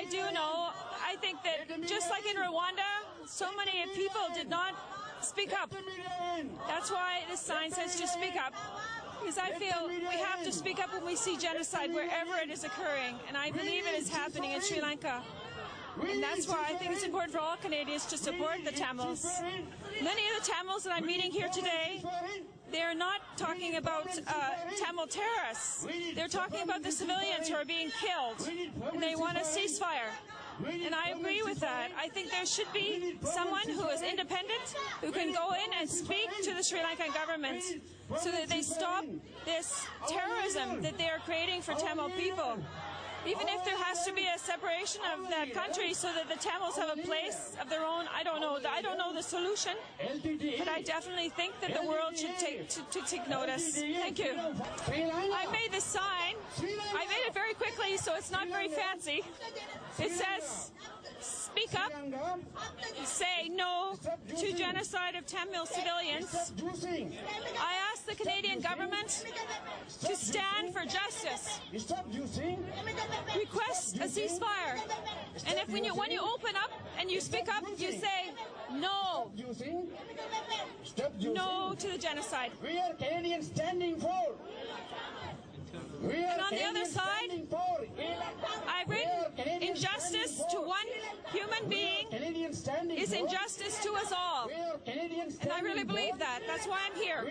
I do know. I think that just like in Rwanda, so many people did not speak up. That's why this sign says to speak up. Because I feel we have to speak up when we see genocide wherever it is occurring. And I believe it is happening in Sri Lanka. And that's why I think it's important for all Canadians to support the Tamils. Many of the Tamils that I'm meeting here today, they're not talking about Tamil terrorists. They're talking about the civilians who are being killed. And they want a ceasefire. And I agree with that. I think there should be someone who is independent, who can go in and speak to the Sri Lankan government so that they stop this terrorism that they are creating for Tamil people. Even if there has to be a separation of that country so that the Tamils have a place of their own, I don't know. I don't know the solution, but I definitely think that the world should take notice. Thank you. I made this sign. I made it very quickly, so it's not very fancy. It says, speak up, say no to genocide of Tamil civilians. I ask the Canadian government to stand for justice. Request a ceasefire. And if when you open up and you speak up, you say no. No to the genocide. We are Canadians standing for. And on the other side, I've written injustice to one human being is injustice to us all. And I really believe that. That's why I'm here.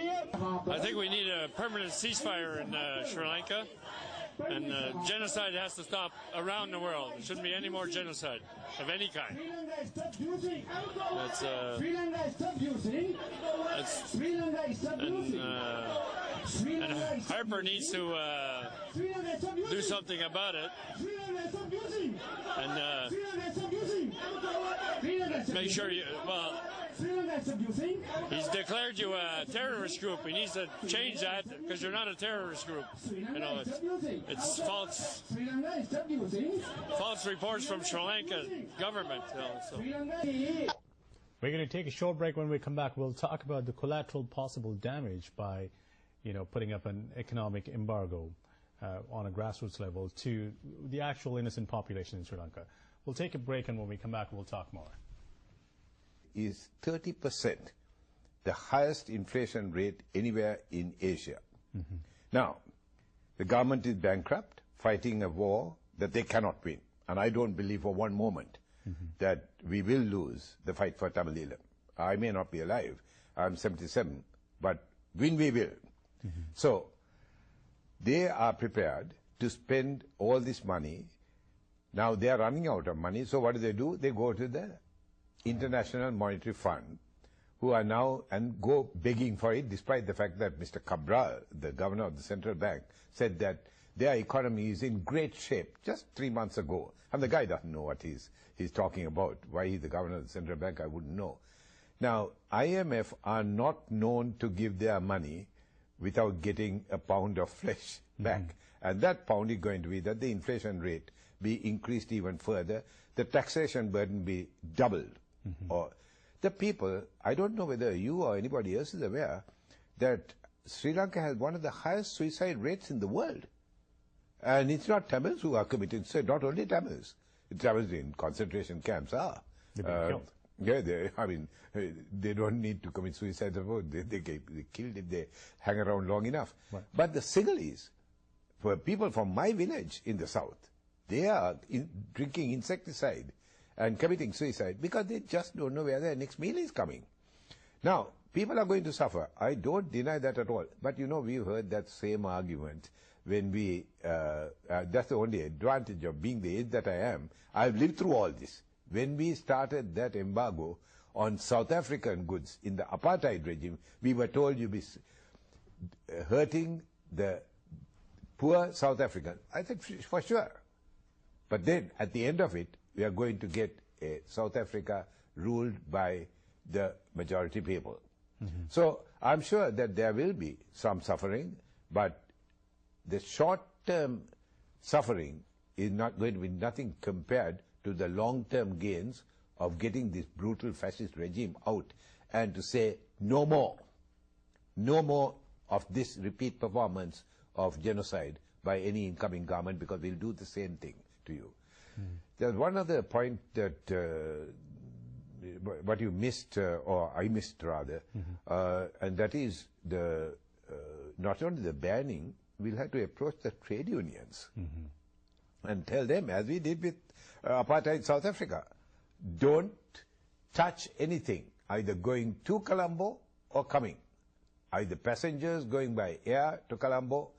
I think we need a permanent ceasefire in Sri Lanka. And genocide has to stop around the world. There shouldn't be any more genocide of any kind. And Harper needs to do something about it and make sure he's declared you a terrorist group. He needs to change that because you're not a terrorist group. You know, it's false reports from Sri Lanka government. We're going to take a short break. When we come back, we'll talk about the collateral possible damage by, putting up an economic embargo on a grassroots level to the actual innocent population in Sri Lanka. We'll take a break, and when we come back, we'll talk more. Is 30% the highest inflation rate anywhere in Asia. Mm-hmm. Now, the government is bankrupt, fighting a war that they cannot win. And I don't believe for one moment that we will lose the fight for Tamil Eelam. I may not be alive. I'm 77, but win we will. Mm-hmm. So, they are prepared to spend all this money. Now, they are running out of money, so what do? They go to the International Monetary Fund, who are now and go begging for it, despite the fact that Mr. Cabral, the governor of the central bank, said that their economy is in great shape just 3 months ago. And the guy doesn't know what he's talking about. Why he's the governor of the central bank, I wouldn't know. Now, IMF are not known to give their money without getting a pound of flesh back. And that pound is going to be that the inflation rate be increased even further, the taxation burden be doubled. Or the people, I don't know whether you or anybody else is aware that Sri Lanka has one of the highest suicide rates in the world. And it's not Tamils who are committing suicide, not only Tamils. Tamils in concentration camps are. They've been killed. Yeah, they don't need to commit suicide. They get killed if they hang around long enough. Right. But the Sinhalese, for people from my village in the south, they are drinking insecticide and committing suicide because they just don't know where their next meal is coming. Now, people are going to suffer. I don't deny that at all. But we've heard that same argument when we, that's the only advantage of being the age that I am. I've lived through all this. When we started that embargo on South African goods in the apartheid regime, we were told you'll be hurting the poor South African. I said, for sure. But then, at the end of it, we are going to get a South Africa ruled by the majority people. So, I'm sure that there will be some suffering, but the short-term suffering is not going to be nothing compared to the long-term gains of getting this brutal fascist regime out and to say no more of this repeat performance of genocide by any incoming government because we'll do the same thing to you. there's one other point that what you missed, or I missed rather, and that is the not only the banning, we'll have to approach the trade unions and tell them, as we did with apartheid South Africa, don't touch anything, either going to Colombo or coming. Either passengers going by air to Colombo,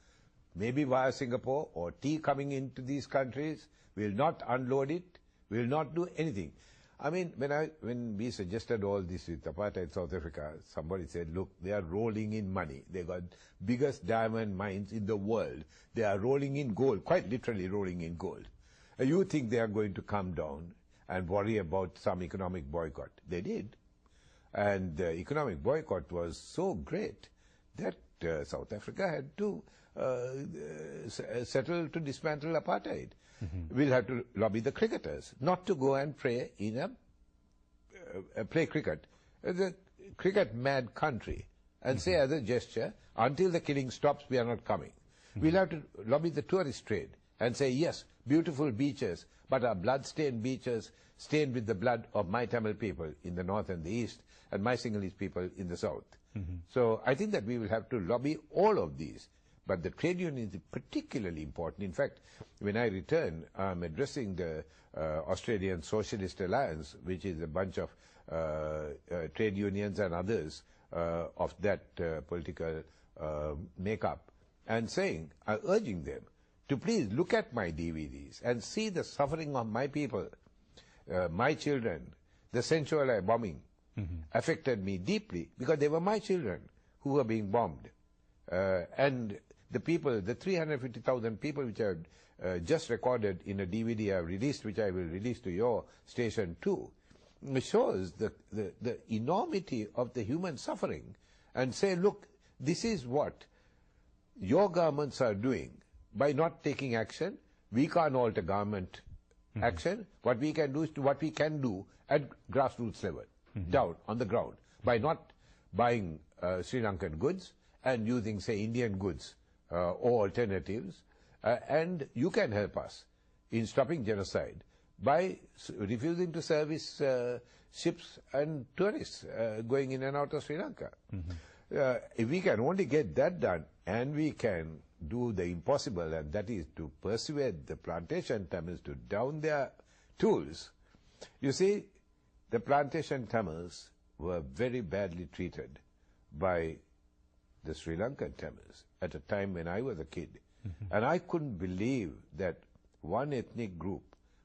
maybe via Singapore, or tea coming into these countries, will not unload it, will not do anything. I mean, when we suggested all this with apartheid South Africa, somebody said, look, they are rolling in money. They got biggest diamond mines in the world. They are rolling in gold, quite literally rolling in gold. You think they are going to come down and worry about some economic boycott? They did. And the economic boycott was so great that South Africa had to settle to dismantle apartheid. We'll have to lobby the cricketers not to go and play in play cricket. The cricket mad country, and say as a gesture, until the killing stops, we are not coming. We'll have to lobby the tourist trade and say, yes, beautiful beaches, but our blood-stained beaches stained with the blood of my Tamil people in the north and the east, and my Sinhalese people in the south. So I think that we will have to lobby all of these. But the trade union is particularly important. In fact, when I return, I'm addressing the Australian Socialist Alliance, which is a bunch of trade unions and others of that political makeup, and urging them to please look at my DVDs and see the suffering of my people, my children. The Sensualai bombing affected me deeply because they were my children who were being bombed. And the people, the 350,000 people which I have just recorded in a DVD I have released, which I will release to your station too, shows the enormity of the human suffering, and say, look, this is what your governments are doing by not taking action. We can't alter government action. What we can do is what we can do at grassroots level, down on the ground, by not buying Sri Lankan goods and using, say, Indian goods or alternatives. And you can help us in stopping genocide by refusing to service ships and tourists going in and out of Sri Lanka. If we can only get that done, and we can do the impossible, and that is to persuade the plantation Tamils to down their tools. You see, the plantation Tamils were very badly treated by the Sri Lankan Tamils at a time when I was a kid. And I couldn't believe that one ethnic group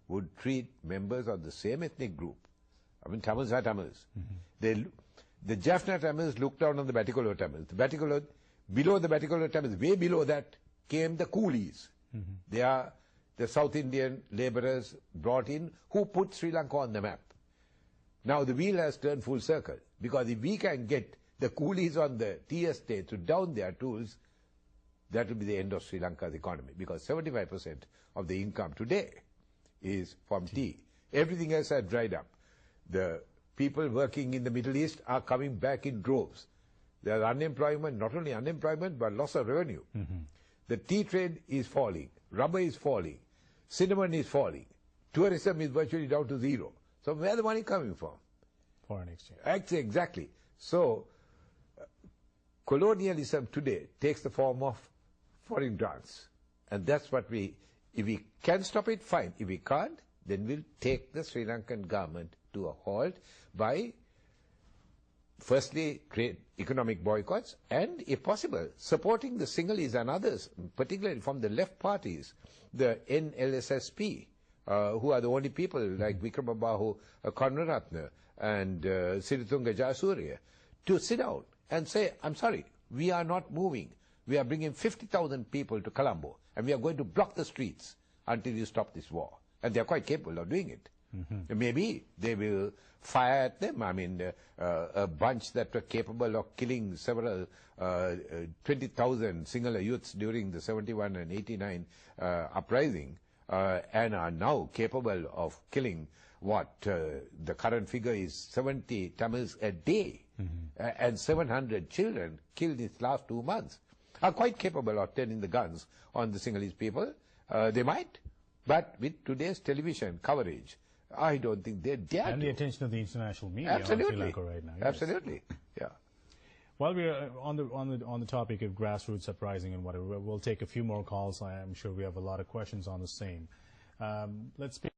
would treat members of the same ethnic group. I mean, Tamils are Tamils. The Jaffna Tamils looked down on the Batticaloa Tamils. Below the Batticaloa Tamils, way below that, came the coolies. They are the South Indian laborers brought in who put Sri Lanka on the map. Now the wheel has turned full circle, because if we can get the coolies on the tea estate to down their tools, that will be the end of Sri Lanka's economy, because 75% of the income today is from tea. Everything else has dried up. The people working in the Middle East are coming back in droves. There is unemployment, not only unemployment, but loss of revenue. The tea trade is falling, rubber is falling, cinnamon is falling, tourism is virtually down to zero. So where is the money coming from? Foreign exchange. Exactly. So colonialism today takes the form of foreign grants. And that's what if we can stop it, fine. If we can't, then we'll take the Sri Lankan government to a halt by, firstly, create economic boycotts, and, if possible, supporting the Sinhalese and others, particularly from the left parties, the NLSSP, who are the only people like Vikramabahu Karunaratne and Siritunga Jayasuriya, to sit down and say, I'm sorry, we are not moving. We are bringing 50,000 people to Colombo, and we are going to block the streets until you stop this war. And they are quite capable of doing it. Maybe they will fire at them. I mean, a bunch that were capable of killing several 20,000 Sinhala youths during the 71 and 89 uprising, and are now capable of killing the current figure is 70 Tamils a day, and 700 children killed these last 2 months, are quite capable of turning the guns on the Sinhalese people. They might, But with today's television coverage, I don't think they dare And to. the attention of the international media Absolutely. on Sri Lanka right now. Yes. Absolutely. Yeah. While we're on the topic of grassroots uprising and whatever, we'll take a few more calls. I am sure we have a lot of questions on the same. Let's speak